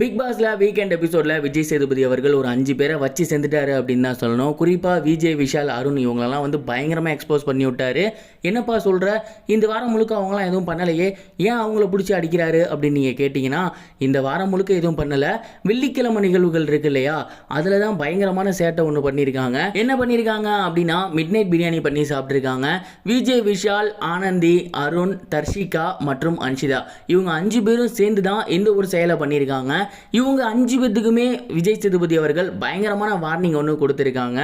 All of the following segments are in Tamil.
பிக் பாஸ்ல வீக்கெண்ட் எபிசோட்ல விஜய் சேதுபதி அவர்கள் ஒரு 5 பேரை வச்சு செஞ்சுட்டாரு அப்படின்னு தான் சொல்லணும். குறிப்பாக விஜய், விஷால், அருண் இவங்களெல்லாம் வந்து பயங்கரமாக எக்ஸ்போஸ் பண்ணி விட்டாரு. என்னப்பா சொல்கிற, இந்த வாரம் முழுக்க அவங்களாம் எதுவும் பண்ணலையே, ஏன் அவங்கள பிடிச்சி அடிக்கிறாரு அப்படின்னு நீங்கள் கேட்டிங்கன்னா, இந்த வாரம் முழுக்க எதுவும் பண்ணலை. வெள்ளிக்கிழமை நிகழ்வுகள் இருக்கு இல்லையா, அதில் தான் பயங்கரமான சேட்டை ஒன்று பண்ணியிருக்காங்க. என்ன பண்ணியிருக்காங்க அப்படின்னா, மிட் நைட் பிரியாணி பண்ணி சாப்பிட்ருக்காங்க. விஜய், விஷால், ஆனந்தி, அருண், தர்ஷிகா மற்றும் அன்ஷிதா இவங்க 5 பேரும் சேர்ந்து தான் இந்த ஒரு செயலை பண்ணியிருக்காங்க. இவங்க 5 பேத்துக்குமே விஜய் சேதுபதி அவர்கள் பயங்கரமான வார்னிங் ஒன்று கொடுத்துருக்காங்க.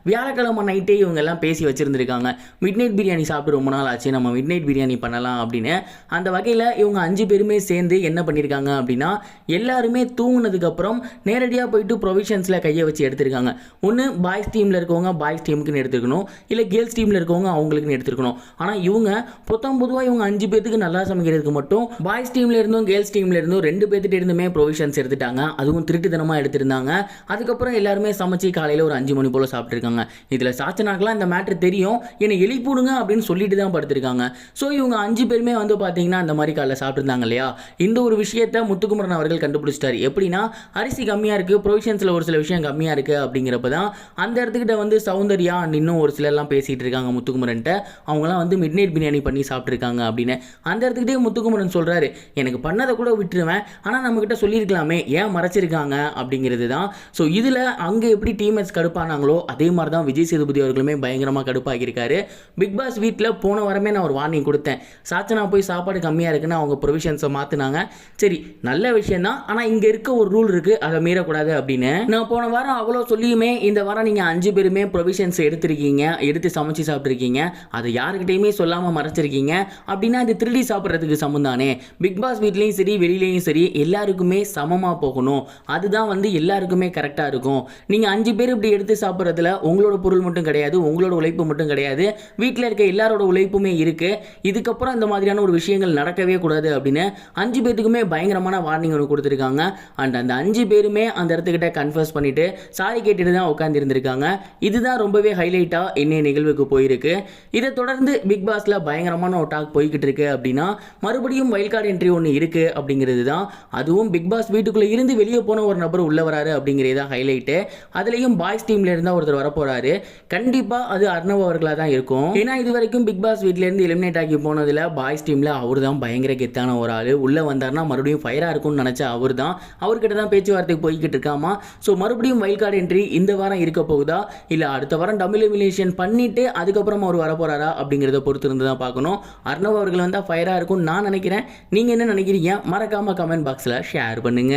வியாழக்கிழமை நைட்டே இவங்க எல்லாம் பேசி வச்சிருந்திருக்காங்க. மிட் நைட் பிரியாணி சாப்பிட்டு ரொம்ப நாள் ஆச்சு, நம்ம மிட் நைட் பிரியாணி பண்ணலாம் அப்படின்னு. அந்த வகையில் இவங்க 5 பேருமே சேர்ந்து என்ன பண்ணியிருக்காங்க அப்படின்னா, எல்லாருமே தூங்கினதுக்கப்புறம் நேரடியாக போயிட்டு ப்ரொவிஷன்ஸில் கையை வச்சு எடுத்திருக்காங்க. ஒன்று பாய்ஸ் டீமில் இருக்கவங்க பாய்ஸ் டீமுக்குன்னு எடுத்துக்கணும், இல்லை கேர்ள்ஸ் டீமில் இருக்கவங்க அவங்களுக்குன்னு எடுத்துக்கணும். ஆனால் இவங்க பொதுவாக இவங்க 5 பேத்துக்கு நல்லா சமைக்கிறதுக்கு மட்டும் பாய்ஸ் டீமில் இருந்தும் கேர்ள்ஸ் டீமில் இருந்தும் 2 பேர்த்திட்ட இருந்துமே ப்ரொவிஷன்ஸ் எடுத்துட்டாங்க. அதுவும் திருட்டுத்தனமாக எடுத்திருந்தாங்க. அதுக்கப்புறம் எல்லாருமே சமைச்சு காலையில் ஒரு 5 மணி போல் சாப்பிட்ருக்காங்க. இதில் சாச்சனாக்கெலாம் இந்த மேட்ரு தெரியும், என்னை எழுப்பிடுங்க அப்படின்னு சொல்லிட்டு தான் படுத்திருக்காங்க. ஸோ இவங்க 5 பேருமே வந்து பார்த்தீங்கன்னா அந்த மாதிரி காலையில் சாப்பிட்ருந்தாங்க இல்லையா. இந்த ஒரு விஷயத்தை முத்துக்குமரன் அவர்கள் கண்டுபிடிச்சிட்டாரு. எப்படின்னா, அரிசி கம்மியாக இருக்குது, ப்ரொவிஷன்ஸில் ஒரு சில விஷயம் கம்மியாக இருக்குது அப்படிங்கிறப்ப தான் அந்த இடத்துக்கிட்ட வந்து சௌந்தர்யா இன்னும் ஒரு சிலர்லாம் பேசிகிட்டு இருக்காங்க முத்துக்குமரன்ட்ட. அவங்களாம் வந்து மிட் நைட் பிரியாணி பண்ணி சாப்பிட்ருக்காங்க அப்படின்னு. அந்த இடத்துக்கிட்டே முத்துக்குமரன் சொல்கிறாரு, எனக்கு பண்ணதை கூட விட்டுருவேன், ஆனால் நம்மக்கிட்ட சொல்லியிருக்கலாமே, ஏன் மறைச்சிருக்காங்க அப்படிங்கிறது தான். ஸோ இதில் அங்கே எப்படி டீம்மேட்ஸ் கடுப்பானாங்களோ அதே மாதிரி தான் விஜய் சேதுபதி அவர்களுமே பயங்கரமாக கடுப்பாகியிருக்காரு. பிக் பாஸ் வீட்டில் போன வாரமே நான் ஒரு வார்னிங் கொடுத்தேன். சாச்சனா போய் சாப்பாடு கம்மியாக இருக்குன்னு அவங்க ப்ரொவிஷன்ஸை மாற்றினாங்க. சரி, நல்ல விஷயம் தான், ஆனால் இங்கே இருக்க ஒரு ரூல் இருக்குது, அதை மீறக்கூடாது அப்படின்னு. நான் போன வாரம் அவ்வளோ சொல்லியுமே இந்த வாரம் நீங்கள் 5 பேருமே ப்ரொவிஷன்ஸ் எடுத்திருக்கீங்க, எடுத்து சமைச்சு சாப்பிட்ருக்கீங்க, அதை யாருக்கிட்டையுமே சொல்லாமல் மறைச்சிருக்கீங்க அப்படின்னா இது திருடி சாப்பிட்றதுக்கு சமம் தானே. பிக் பாஸ் வீட்லேயும் சரி வெளியிலையும் சரி எல்லாருக்குமே சமமாக போகணும், அதுதான் வந்து எல்லாருக்குமே கரெக்டாக இருக்கும். நீங்கள் 5 பேர் இப்படி எடுத்து சாப்பிட்றதுல உங்களோட பொருள் மட்டும் கிடையாது, உங்களோட உழைப்பு மட்டும் கிடையாது, வீட்டில் இருக்க எல்லாரோட உழைப்புமே இருக்குது. இதுக்கப்புறம் இந்த மாதிரியான ஒரு விஷயங்கள் நடக்கவே கூடாது அப்படின்னு 5 பேத்துக்குமே பயங்கரமான வார்னிங் ஒன்று கொடுத்துருக்காங்க. அண்ட் அந்த 5 பேருமே அந்த இடத்துக்கிட்ட கன்ஃபர்ஸ் பண்ணிட்டு சாரி கேட்டுட்டு தான் உட்காந்துருந்துருக்காங்க. இதுதான் ரொம்பவே ஹைலைட்டாக இன்னைய நிகழ்வுக்கு போயிருக்கு. இதை தொடர்ந்து பிக் பாஸில் பயங்கரமான ஒரு டாக் போய்கிட்டு இருக்கு. அப்படின்னா மறுபடியும் வைல்ட் கார்டு என்ட்ரி ஒன்று இருக்குது அப்படிங்கிறது தான். அதுவும் பிக் பாஸ் வீட்டுக்குள்ளே இருந்து வெளியே போன ஒரு நபர் உள்ள வராரு அப்படிங்கிறது தான் ஹைலைட்டு. அதுலேயும் பாய்ஸ் டீம்ல இருந்தால் ஒருத்தர் வரப்போறாரு. கண்டிப்பாக அது அர்ணவ் அவர்களாக தான் இருக்கும். ஏன்னா இது வரைக்கும் பிக் பாஸ் வீட்டிலேருந்து எலிமினேட் ஆகி போனதில் பாய்ஸ் டீமில் அவர் தான் பயங்கர கெத்தான ஒரு ஆள். உள்ளே வந்தார்னா மறுபடியும் ஃபயராக இருக்கும்னு நினச்ச அவர் தான். அவர்கிட்ட தான் பேச்சுவார்த்தைக்கு போய்கிட்டு இருக்காமா. ஸோ மறுபடியும் வைல்ட் கார்டு என்ட்ரி இந்த வாரம் இருக்க போகுதா, இல்லை அடுத்த வாரம் டபுள் எலிமினேஷன் பண்ணிட்டு அதுக்கப்புறம் அவர் வரப்போறாரா அப்படிங்கிறத பொறுத்து இருந்து தான் பார்க்கணும். அர்ணவ் அவர்கள் வந்தால் ஃபயராக இருக்கும்னு நான் நினைக்கிறேன். நீங்கள் என்ன நினைக்கிறீங்க? மறக்காம கமெண்ட் பாக்ஸில் ஷேர் பண்ணுங்க.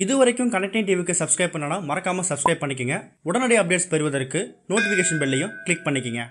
இது வரைக்கும் கனெக்டிங் டிவிக்கு சப்ஸ்கிரைப் பண்ணனா மறக்காம சப்ஸ்கிரைப் பண்ணிக்கங்க. உடனடி அப்டேட்ஸ் பெறுவதற்கு நோட்டிஃபிகேஷன் பெல்லையும் கிளிக் பண்ணிக்கங்க.